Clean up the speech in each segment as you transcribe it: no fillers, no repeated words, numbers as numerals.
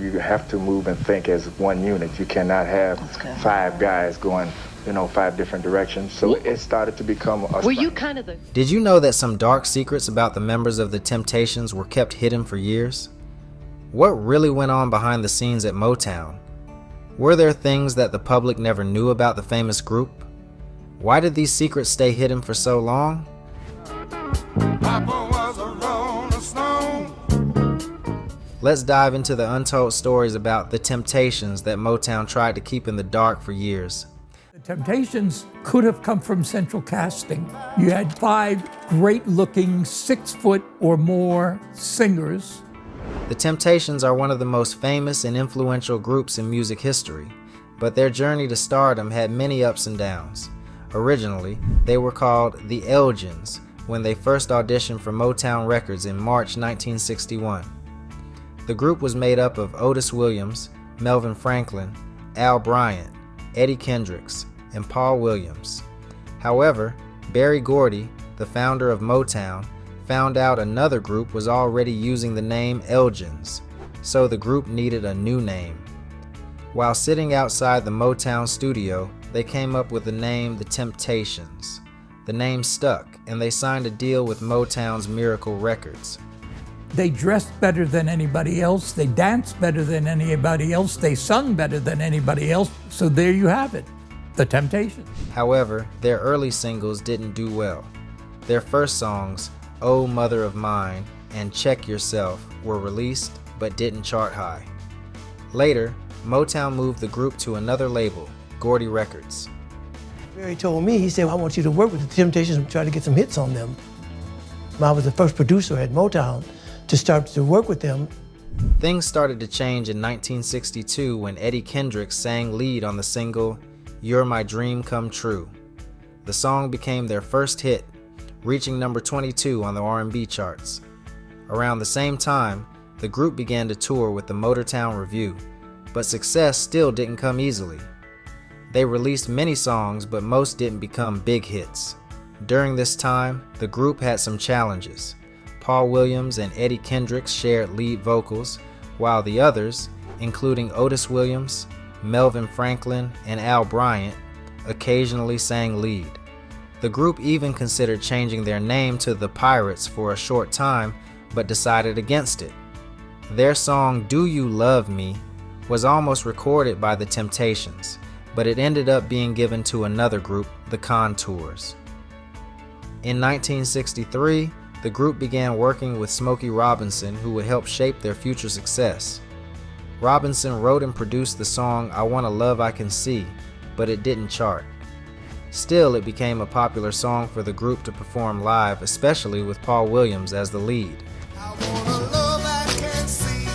You have to move and think as one unit. You cannot have five guys going, five different directions. So it started to become a... Were you kind of the... Did you know that some dark secrets about the members of the Temptations were kept hidden for years? What really went on behind the scenes at Motown? Were there things that the public never knew about the famous group? Why did these secrets stay hidden for so long? Papa was a rolling stone. Let's dive into the untold stories about the Temptations that Motown tried to keep in the dark for years. The Temptations could have come from central casting. You had 5 great-looking, 6-foot or more singers. The Temptations are one of the most famous and influential groups in music history, but their journey to stardom had many ups and downs. Originally, they were called the Elgins when they first auditioned for Motown Records in March 1961. The group was made up of Otis Williams, Melvin Franklin, Al Bryant, Eddie Kendricks, and Paul Williams. However, Berry Gordy, the founder of Motown, found out another group was already using the name Elgins, so the group needed a new name. While sitting outside the Motown studio, they came up with the name The Temptations. The name stuck, and they signed a deal with Motown's Miracle Records. They dressed better than anybody else, they danced better than anybody else, they sung better than anybody else, so there you have it, The Temptations. However, their early singles didn't do well. Their first songs, Oh Mother of Mine and Check Yourself, were released but didn't chart high. Later, Motown moved the group to another label, Gordy Records. Barry told me, he said, I want you to work with the Temptations and try to get some hits on them. I was the first producer at Motown to start to work with them. Things started to change in 1962 when Eddie Kendricks sang lead on the single, You're My Dream Come True. The song became their first hit, reaching number 22 on the R&B charts. Around the same time, the group began to tour with the Motown Revue, but success still didn't come easily. They released many songs, but most didn't become big hits. During this time, the group had some challenges. Paul Williams and Eddie Kendricks shared lead vocals, while the others, including Otis Williams, Melvin Franklin, and Al Bryant, occasionally sang lead. The group even considered changing their name to the Pirates for a short time, but decided against it. Their song Do You Love Me was almost recorded by the Temptations, but it ended up being given to another group, the Contours. In 1963, the group began working with Smokey Robinson, who would help shape their future success. Robinson wrote and produced the song I Want a Love I Can See, but it didn't chart. Still, it became a popular song for the group to perform live, especially with Paul Williams as the lead. I want a love I can see.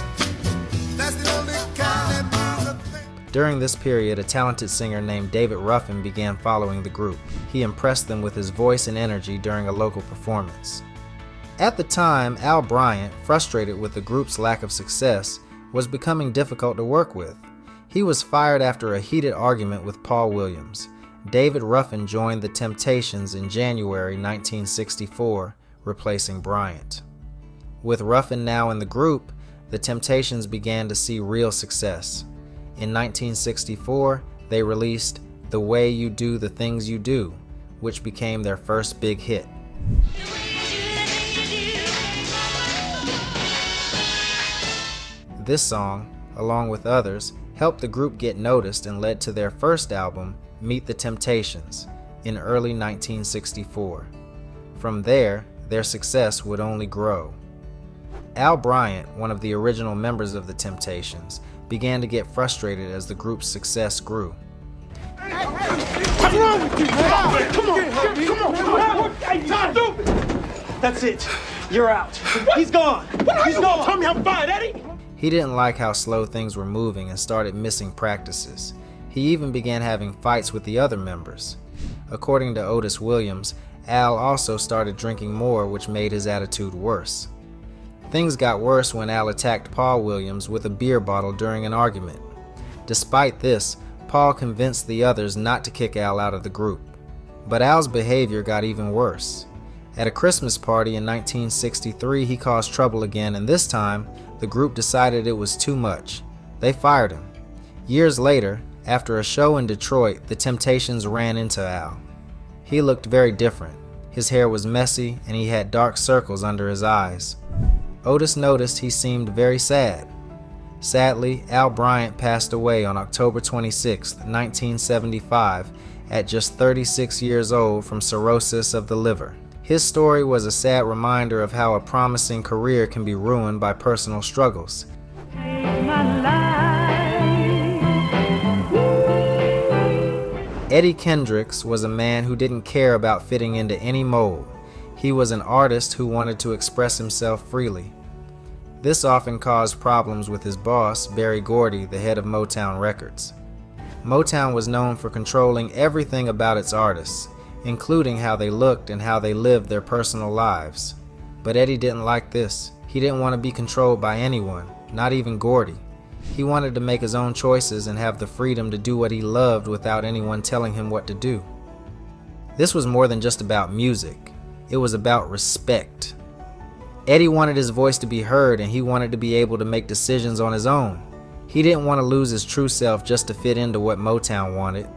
That's the only kind that moves a thing. During this period, a talented singer named David Ruffin began following the group. He impressed them with his voice and energy during a local performance. At the time, Al Bryant, frustrated with the group's lack of success, was becoming difficult to work with. He was fired after a heated argument with Paul Williams. David Ruffin joined the Temptations in January 1964, replacing Bryant. With Ruffin now in the group, the Temptations began to see real success. In 1964, they released The Way You Do the Things You Do, which became their first big hit. This song, along with others, helped the group get noticed and led to their first album, Meet the Temptations, in early 1964. From there, their success would only grow. Al Bryant, one of the original members of the Temptations, began to get frustrated as the group's success grew. What's wrong with you, man? Come on. That's it. You're out. He's gone. He's gone. Tell me I'm fired, Eddie. He didn't like how slow things were moving and started missing practices. He even began having fights with the other members. According to Otis Williams, Al also started drinking more, which made his attitude worse. Things got worse when Al attacked Paul Williams with a beer bottle during an argument. Despite this, Paul convinced the others not to kick Al out of the group. But Al's behavior got even worse. At a Christmas party in 1963, he caused trouble again, and this time, the group decided it was too much. They fired him. Years later, after a show in Detroit, the Temptations ran into Al. He looked very different. His hair was messy and he had dark circles under his eyes. Otis noticed he seemed very sad. Sadly, Al Bryant passed away on October 26, 1975, at just 36 years old from cirrhosis of the liver. His story was a sad reminder of how a promising career can be ruined by personal struggles. Eddie Kendricks was a man who didn't care about fitting into any mold. He was an artist who wanted to express himself freely. This often caused problems with his boss, Berry Gordy, the head of Motown Records. Motown was known for controlling everything about its artists, including how they looked and how they lived their personal lives. But Eddie didn't like this. He didn't want to be controlled by anyone, not even Gordy. He wanted to make his own choices and have the freedom to do what he loved without anyone telling him what to do. This was more than just about music. It was about respect. Eddie wanted his voice to be heard and he wanted to be able to make decisions on his own. He didn't want to lose his true self just to fit into what Motown wanted.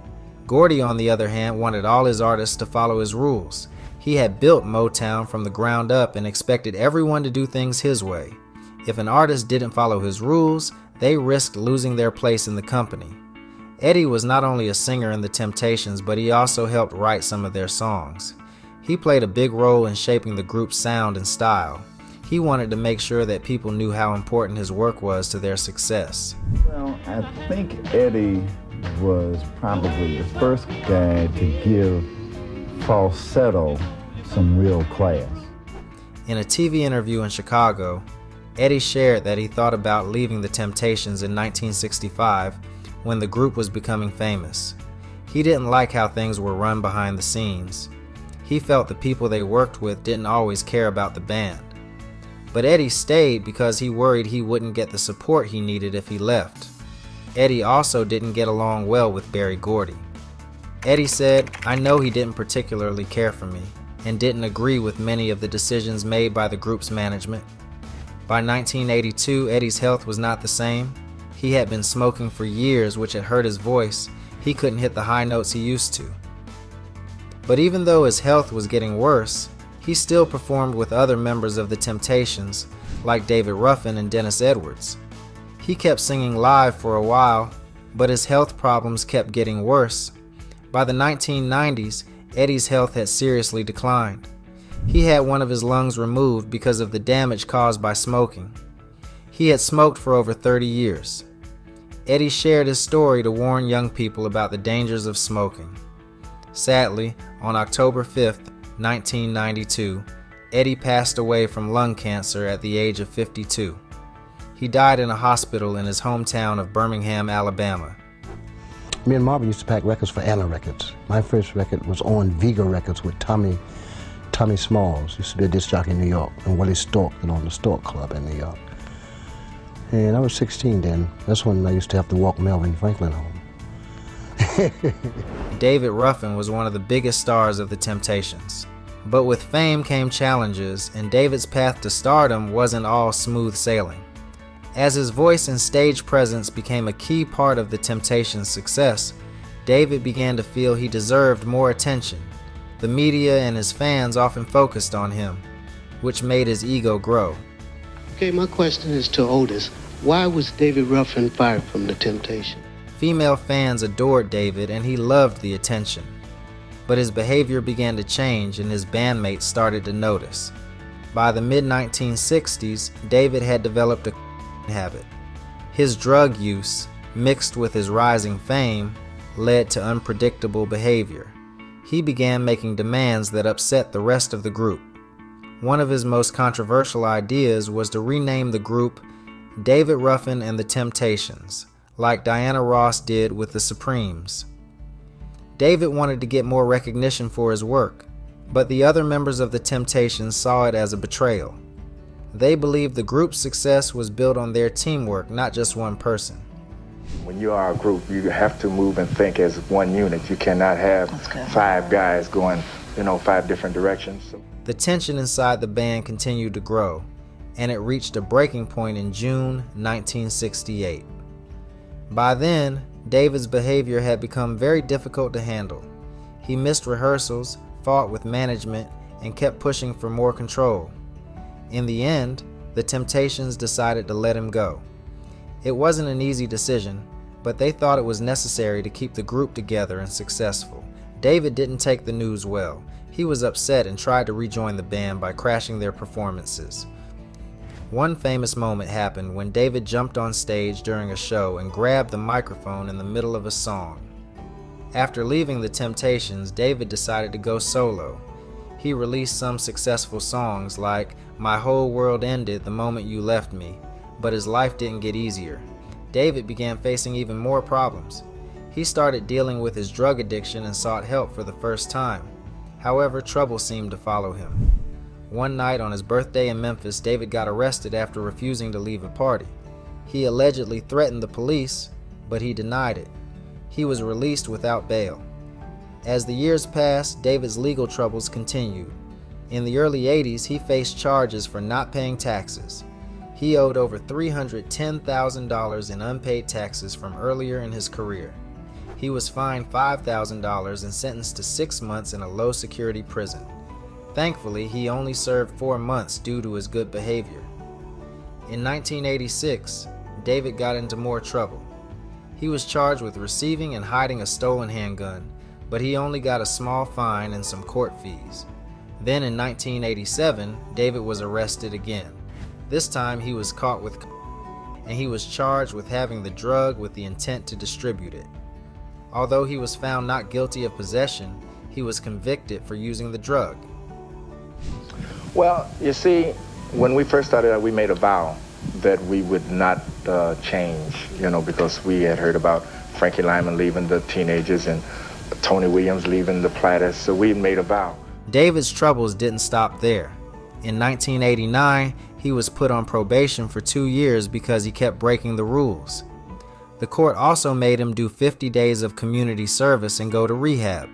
Gordy, on the other hand, wanted all his artists to follow his rules. He had built Motown from the ground up and expected everyone to do things his way. If an artist didn't follow his rules, they risked losing their place in the company. Eddie was not only a singer in the Temptations, but he also helped write some of their songs. He played a big role in shaping the group's sound and style. He wanted to make sure that people knew how important his work was to their success. Well, I think Eddie was probably the first guy to give falsetto some real class. In a TV interview in Chicago, Eddie shared that he thought about leaving the Temptations in 1965 when the group was becoming famous. He didn't like how things were run behind the scenes. He felt the people they worked with didn't always care about the band. But Eddie stayed because he worried he wouldn't get the support he needed if he left. Eddie also didn't get along well with Berry Gordy. Eddie said, "I know he didn't particularly care for me and didn't agree with many of the decisions made by the group's management." By 1982, Eddie's health was not the same. He had been smoking for years, which had hurt his voice. He couldn't hit the high notes he used to. But even though his health was getting worse, he still performed with other members of the Temptations, like David Ruffin and Dennis Edwards. He kept singing live for a while, but his health problems kept getting worse. By the 1990s, Eddie's health had seriously declined. He had one of his lungs removed because of the damage caused by smoking. He had smoked for over 30 years. Eddie shared his story to warn young people about the dangers of smoking. Sadly, on October 5th, 1992, Eddie passed away from lung cancer at the age of 52. He died in a hospital in his hometown of Birmingham, Alabama. Me and Marvin used to pack records for Anna Records. My first record was on Vega Records with Tommy Smalls, used to be a disc jockey in New York, and Willie Stork, and on the Stork Club in New York. And I was 16 then. That's when I used to have to walk Melvin Franklin home. David Ruffin was one of the biggest stars of the Temptations. But with fame came challenges, and David's path to stardom wasn't all smooth sailing. As his voice and stage presence became a key part of the Temptations' success, David began to feel he deserved more attention. The media and his fans often focused on him, which made his ego grow. Okay, my question is to Otis. Why was David Ruffin fired from the Temptations? Female fans adored David and he loved the attention. But his behavior began to change and his bandmates started to notice. By the mid-1960s, David had developed a habit. His drug use, mixed with his rising fame, led to unpredictable behavior. He began making demands that upset the rest of the group. One of his most controversial ideas was to rename the group David Ruffin and the Temptations, like Diana Ross did with the Supremes. David wanted to get more recognition for his work, but the other members of the Temptations saw it as a betrayal. They believed the group's success was built on their teamwork, not just one person. When you are a group, you have to move and think as one unit. You cannot have 5 guys going, 5 different directions. The tension inside the band continued to grow, and it reached a breaking point in June 1968. By then, David's behavior had become very difficult to handle. He missed rehearsals, fought with management, and kept pushing for more control. In the end, the Temptations decided to let him go. It wasn't an easy decision, but they thought it was necessary to keep the group together and successful. David didn't take the news well. He was upset and tried to rejoin the band by crashing their performances. One famous moment happened when David jumped on stage during a show and grabbed the microphone in the middle of a song. After leaving the Temptations, David decided to go solo. He released some successful songs like "My Whole World Ended the Moment You Left Me," but his life didn't get easier. David began facing even more problems. He started dealing with his drug addiction and sought help for the first time. However, trouble seemed to follow him. One night on his birthday in Memphis, David got arrested after refusing to leave a party. He allegedly threatened the police, but he denied it. He was released without bail. As the years passed, David's legal troubles continued. In the early 80s, he faced charges for not paying taxes. He owed over $310,000 in unpaid taxes from earlier in his career. He was fined $5,000 and sentenced to 6 months in a low-security prison. Thankfully, he only served 4 months due to his good behavior. In 1986, David got into more trouble. He was charged with receiving and hiding a stolen handgun, but he only got a small fine and some court fees. Then in 1987, David was arrested again. This time he was caught with and he was charged with having the drug with the intent to distribute it. Although he was found not guilty of possession, he was convicted for using the drug. Well, you see, when we first started out, we made a vow that we would not change, because we had heard about Frankie Lyman leaving the Teenagers and Tony Williams leaving the Platters, so we made a vow. David's troubles didn't stop there. In 1989, he was put on probation for 2 years because he kept breaking the rules. The court also made him do 50 days of community service and go to rehab.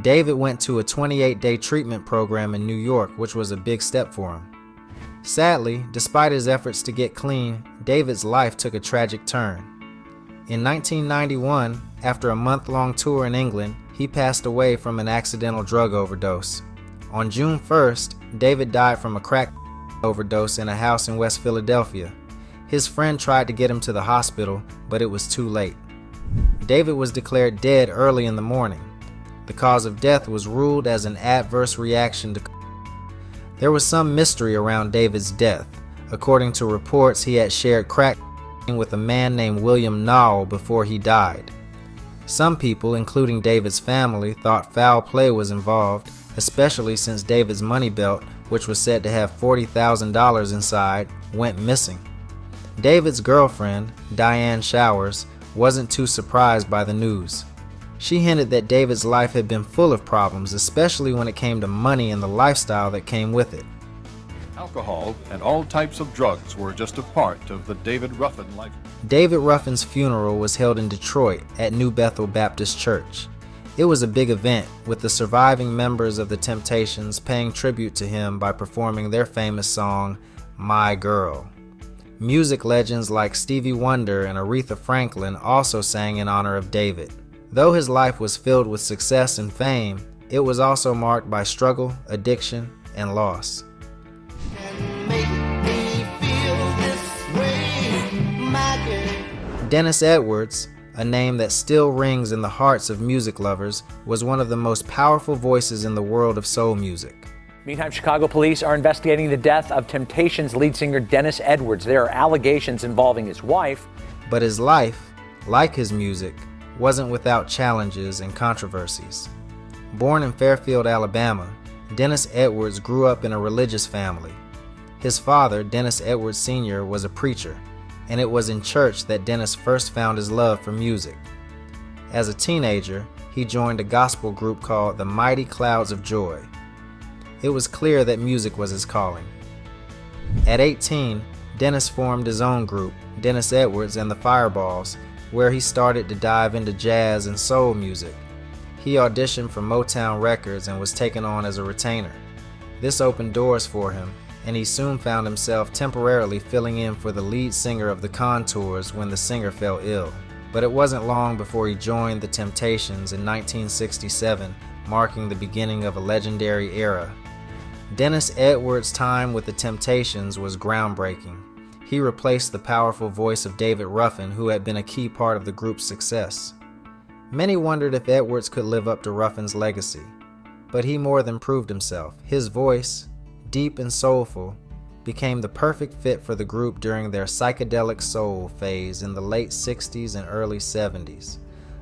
David went to a 28-day treatment program in New York, which was a big step for him. Sadly, despite his efforts to get clean, David's life took a tragic turn. In 1991, after a month-long tour in England, he passed away from an accidental drug overdose. On June 1st, David died from a crack overdose in a house in West Philadelphia. His friend tried to get him to the hospital, but it was too late. David was declared dead early in the morning. The cause of death was ruled as an adverse reaction to. There was some mystery around David's death. According to reports, he had shared crack with a man named William Nall before he died. Some people, including David's family, thought foul play was involved, especially since David's money belt, which was said to have $40,000 inside, went missing. David's girlfriend, Diane Showers, wasn't too surprised by the news. She hinted that David's life had been full of problems, especially when it came to money and the lifestyle that came with it. Alcohol and all types of drugs were just a part of the David Ruffin life. David Ruffin's funeral was held in Detroit at New Bethel Baptist Church. It was a big event, with the surviving members of the Temptations paying tribute to him by performing their famous song, "My Girl." Music legends like Stevie Wonder and Aretha Franklin also sang in honor of David. Though his life was filled with success and fame, it was also marked by struggle, addiction, and loss. Dennis Edwards, a name that still rings in the hearts of music lovers, was one of the most powerful voices in the world of soul music. Meantime, Chicago police are investigating the death of Temptations lead singer Dennis Edwards. There are allegations involving his wife. But his life, like his music, wasn't without challenges and controversies. Born in Fairfield, Alabama, Dennis Edwards grew up in a religious family. His father, Dennis Edwards Sr., was a preacher, and it was in church that Dennis first found his love for music. As a teenager, he joined a gospel group called the Mighty Clouds of Joy. It was clear that music was his calling. At 18, Dennis formed his own group, Dennis Edwards and the Fireballs, where he started to dive into jazz and soul music. He auditioned for Motown Records and was taken on as a retainer. This opened doors for him, and he soon found himself temporarily filling in for the lead singer of the Contours when the singer fell ill. But it wasn't long before he joined the Temptations in 1967, marking the beginning of a legendary era. Dennis Edwards' time with the Temptations was groundbreaking. He replaced the powerful voice of David Ruffin, who had been a key part of the group's success. Many wondered if Edwards could live up to Ruffin's legacy, but he more than proved himself. His voice, deep and soulful, became the perfect fit for the group during their psychedelic soul phase in the late 60s and early 70s.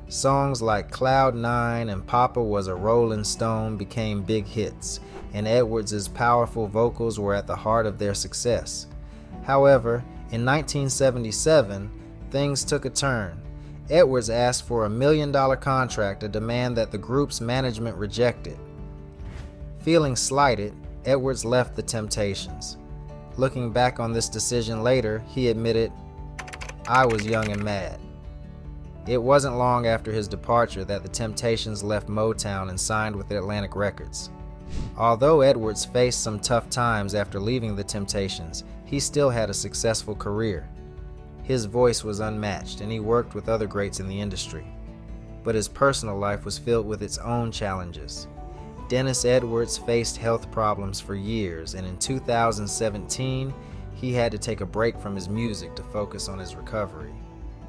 Songs like Cloud 9 and Papa Was a Rolling Stone became big hits, and Edwards' powerful vocals were at the heart of their success. However, in 1977, things took a turn. Edwards asked for a $1 million contract, a demand that the group's management rejected. Feeling slighted, Edwards left the Temptations. Looking back on this decision later, he admitted, "I was young and mad." It wasn't long after his departure that the Temptations left Motown and signed with Atlantic Records. Although Edwards faced some tough times after leaving the Temptations, he still had a successful career. His voice was unmatched, and he worked with other greats in the industry. But his personal life was filled with its own challenges. Dennis Edwards faced health problems for years, and in 2017, he had to take a break from his music to focus on his recovery.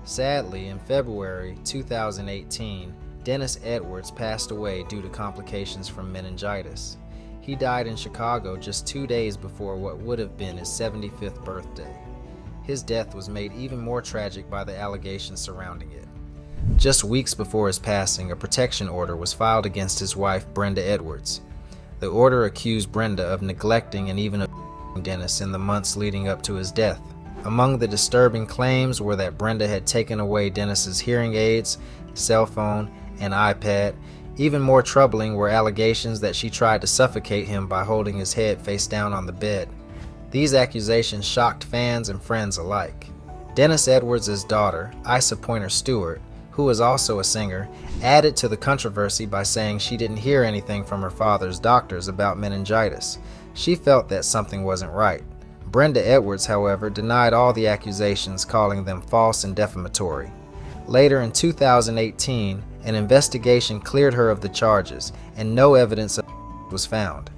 Sadly, in February 2018, Dennis Edwards passed away due to complications from meningitis. He died in Chicago just 2 days before what would have been his 75th birthday. His death was made even more tragic by the allegations surrounding it. Just weeks before his passing, a protection order was filed against his wife, Brenda Edwards. The order accused Brenda of neglecting and even abusing Dennis in the months leading up to his death. Among the disturbing claims were that Brenda had taken away Dennis's hearing aids, cell phone, and iPad. Even more troubling were allegations that she tried to suffocate him by holding his head face down on the bed. These accusations shocked fans and friends alike. Dennis Edwards' daughter, Isa Pointer Stewart, who was also a singer, added to the controversy by saying she didn't hear anything from her father's doctors about meningitis. She felt that something wasn't right. Brenda Edwards, however, denied all the accusations, calling them false and defamatory. Later in 2018, an investigation cleared her of the charges, and no evidence of was found.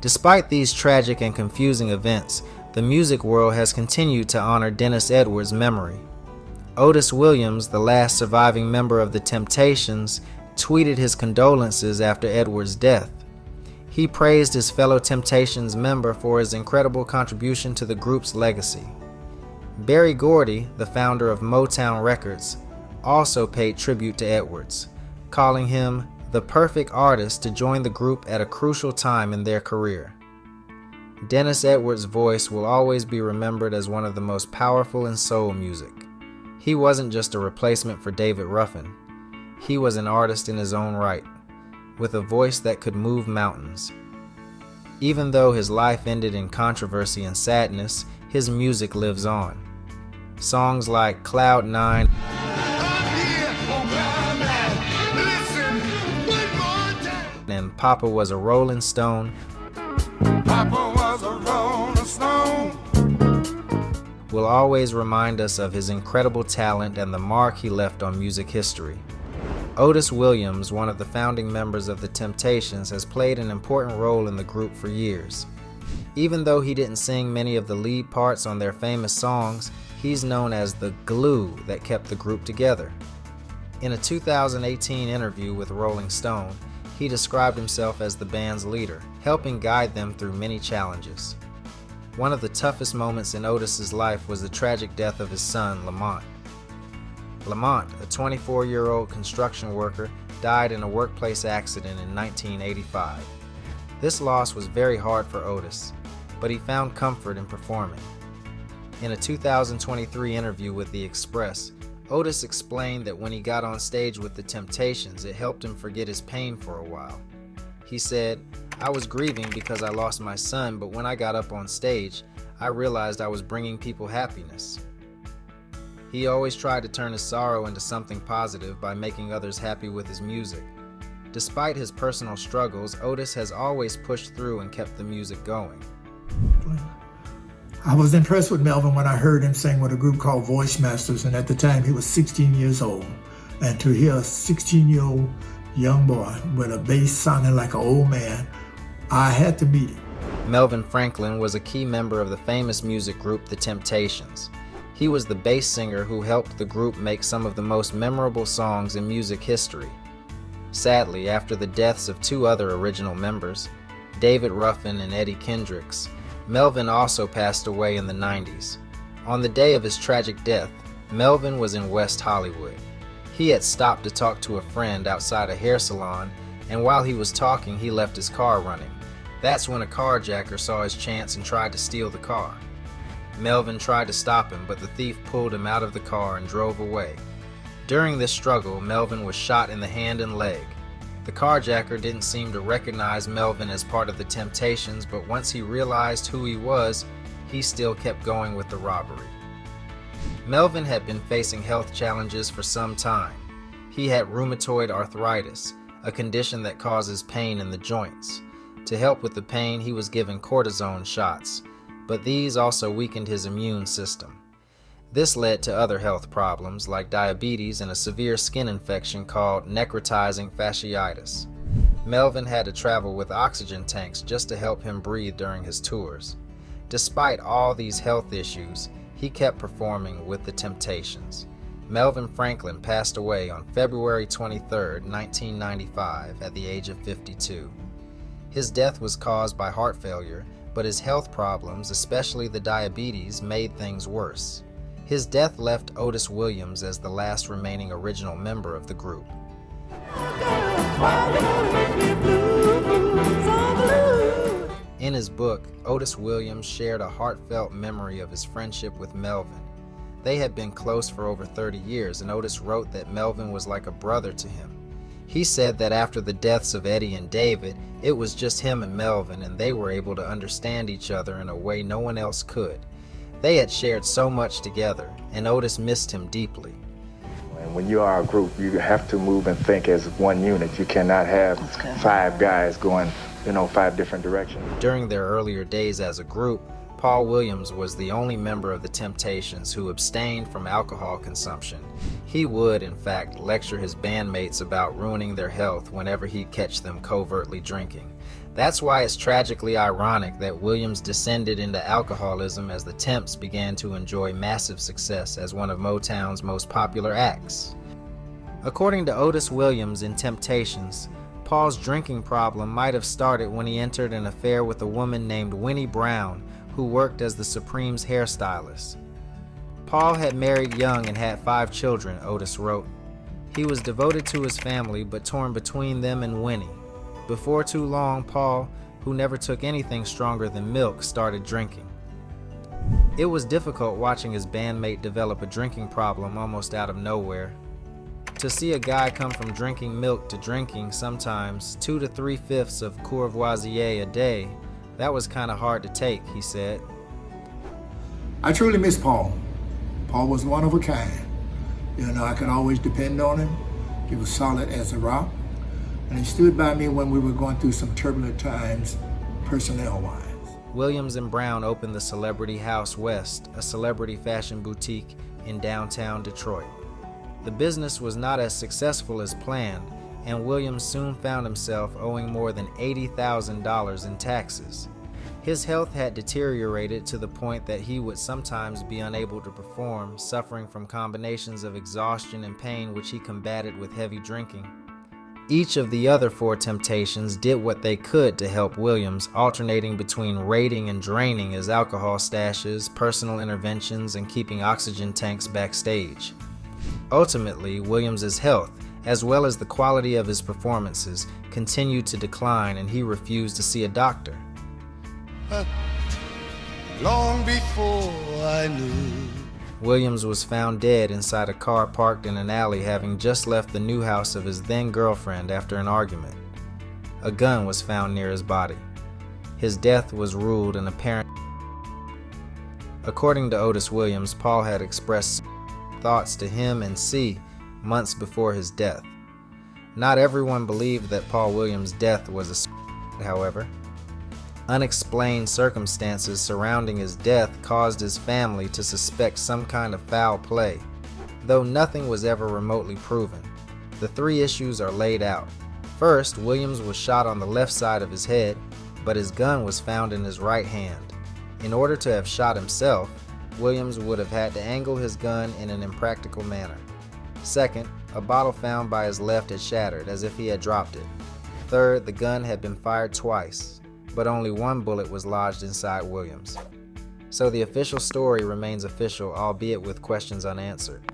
Despite these tragic and confusing events, the music world has continued to honor Dennis Edwards' memory. Otis Williams, the last surviving member of the Temptations, tweeted his condolences after Edwards' death. He praised his fellow Temptations member for his incredible contribution to the group's legacy. Berry Gordy, the founder of Motown Records, also paid tribute to Edwards, calling him the perfect artist to join the group at a crucial time in their career. Dennis Edwards' voice will always be remembered as one of the most powerful in soul music. He wasn't just a replacement for David Ruffin. He was an artist in his own right, with a voice that could move mountains. Even though his life ended in controversy and sadness, his music lives on. Songs like Cloud 9 and Papa Was a Rolling Stone will always remind us of his incredible talent and the mark he left on music history. Otis Williams, one of the founding members of the Temptations, has played an important role in the group for years. Even though he didn't sing many of the lead parts on their famous songs, he's known as the glue that kept the group together. In a 2018 interview with Rolling Stone, he described himself as the band's leader, helping guide them through many challenges. One of the toughest moments in Otis's life was the tragic death of his son, Lamont. Lamont, a 24-year-old construction worker, died in a workplace accident in 1985. This loss was very hard for Otis, but he found comfort in performing. In a 2023 interview with The Express, Otis explained that when he got on stage with the Temptations, it helped him forget his pain for a while. He said, "I was grieving because I lost my son, but when I got up on stage, I realized I was bringing people happiness." He always tried to turn his sorrow into something positive by making others happy with his music. Despite his personal struggles, Otis has always pushed through and kept the music going. I was impressed with Melvin when I heard him sing with a group called Voice Masters, and at the time he was 16 years old. And to hear a 16-year-old young boy with a bass sounding like an old man, I had to meet him. Melvin Franklin was a key member of the famous music group The Temptations. He was the bass singer who helped the group make some of the most memorable songs in music history. Sadly, after the deaths of two other original members, David Ruffin and Eddie Kendricks, Melvin also passed away in the 90s. On the day of his tragic death, Melvin was in West Hollywood. He had stopped to talk to a friend outside a hair salon, and while he was talking, he left his car running. That's when a carjacker saw his chance and tried to steal the car. Melvin tried to stop him, but the thief pulled him out of the car and drove away. During this struggle, Melvin was shot in the hand and leg. The carjacker didn't seem to recognize Melvin as part of the Temptations, but once he realized who he was, he still kept going with the robbery. Melvin had been facing health challenges for some time. He had rheumatoid arthritis, a condition that causes pain in the joints. To help with the pain, he was given cortisone shots, but these also weakened his immune system. This led to other health problems like diabetes and a severe skin infection called necrotizing fasciitis. Melvin had to travel with oxygen tanks just to help him breathe during his tours. Despite all these health issues, he kept performing with the Temptations. Melvin Franklin passed away on February 23, 1995, at the age of 52. His death was caused by heart failure, but his health problems, especially the diabetes, made things worse. His death left Otis Williams as the last remaining original member of the group. In his book, Otis Williams shared a heartfelt memory of his friendship with Melvin. They had been close for over 30 years, and Otis wrote that Melvin was like a brother to him. He said that after the deaths of Eddie and David, it was just him and Melvin, and they were able to understand each other in a way no one else could. They had shared so much together, and Otis missed him deeply. And when you are a group, you have to move and think as one unit. You cannot have five guys going, five different directions. During their earlier days as a group, Paul Williams was the only member of the Temptations who abstained from alcohol consumption. He would, in fact, lecture his bandmates about ruining their health whenever he'd catch them covertly drinking. That's why it's tragically ironic that Williams descended into alcoholism as the Temps began to enjoy massive success as one of Motown's most popular acts. According to Otis Williams in Temptations, Paul's drinking problem might have started when he entered an affair with a woman named Winnie Brown, who worked as the Supremes hairstylist. Paul had married young and had 5 children, Otis wrote. He was devoted to his family, but torn between them and Winnie. Before too long, Paul, who never took anything stronger than milk, started drinking. It was difficult watching his bandmate develop a drinking problem almost out of nowhere. To see a guy come from drinking milk to drinking sometimes 2 to 3/5 of Courvoisier a day, that was kind of hard to take, he said. I truly miss Paul. Paul was one of a kind. I could always depend on him. He was solid as a rock. And he stood by me when we were going through some turbulent times, personnel-wise. Williams and Brown opened the Celebrity House West, a celebrity fashion boutique in downtown Detroit. The business was not as successful as planned, and Williams soon found himself owing more than $80,000 in taxes. His health had deteriorated to the point that he would sometimes be unable to perform, suffering from combinations of exhaustion and pain which he combated with heavy drinking. Each of the other 4 Temptations did what they could to help Williams, alternating between raiding and draining his alcohol stashes, personal interventions, and keeping oxygen tanks backstage. Ultimately, Williams's health, as well as the quality of his performances, continued to decline, and he refused to see a doctor. Long before I knew. Williams was found dead inside a car parked in an alley, having just left the new house of his then-girlfriend after an argument. A gun was found near his body. His death was ruled an apparent. According to Otis Williams, Paul had expressed thoughts to him and C months before his death. Not everyone believed that Paul Williams' death was a however. Unexplained circumstances surrounding his death caused his family to suspect some kind of foul play, though nothing was ever remotely proven. The three issues are laid out. First, Williams was shot on the left side of his head, but his gun was found in his right hand. In order to have shot himself, Williams would have had to angle his gun in an impractical manner. Second, a bottle found by his left had shattered, as if he had dropped it. Third, the gun had been fired twice, but only one bullet was lodged inside Williams. So the official story remains official, albeit with questions unanswered.